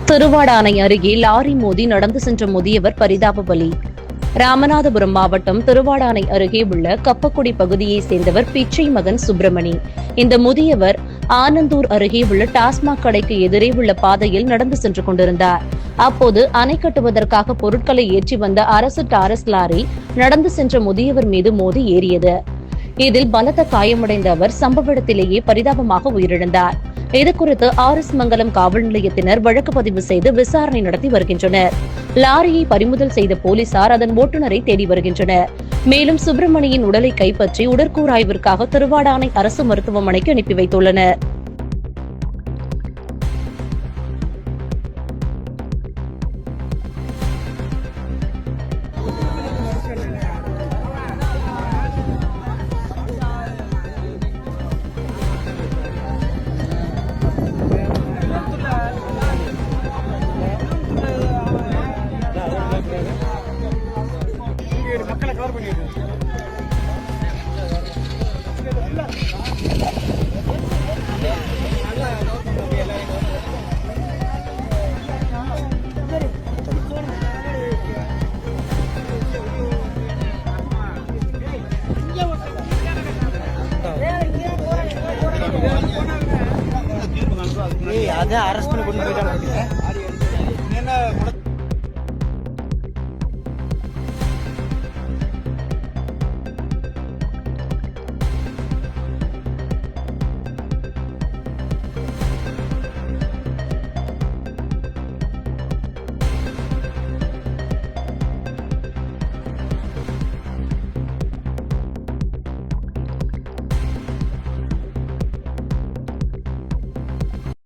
திருவாடானை அருகே லாரி மோதி நடந்து சென்ற முதியவர் பரிதாப பலி. ராமநாதபுரம் மாவட்டம் திருவாடானை அருகே உள்ள கப்பக்குடி பகுதியைச் சேர்ந்தவர் பிச்சை மகன் சுப்பிரமணி. இந்த முதியவர் ஆனந்தூர் அருகே உள்ள டாஸ்மாக் கடைக்கு எதிரே உள்ள பாதையில் நடந்து சென்று கொண்டிருந்தார். அப்போது அணை கட்டுவதற்காக பொருட்களை ஏற்றி வந்த அரசு டாரஸ் லாரி நடந்து சென்ற முதியவர் மீது மோதி ஏறியது. இதில் பலத்த காயமடைந்த அவர் சம்பவ இடத்திலேயே பரிதாபமாக உயிரிழந்தார். இதுகுறித்து ஆர்எஸ் மங்கலம் காவல் நிலையத்தினர் வழக்கு பதிவு செய்து விசாரணை நடத்தி வருகின்றனர். லாரியை பறிமுதல் செய்த போலீசார் அதன் ஓட்டுநரை தேடி வருகின்றனர். மேலும் சுப்பிரமணியின் உடலை கைப்பற்றி உடற்கூறாய்விற்காக திருவாடானை அரசு மருத்துவமனைக்கு அனுப்பி வைத்துள்ளனர். மக்களை கவர் பண்ணிடுறோம். அதை அரெஸ்ட் பண்ணி கொண்டு போயிட்டாங்க.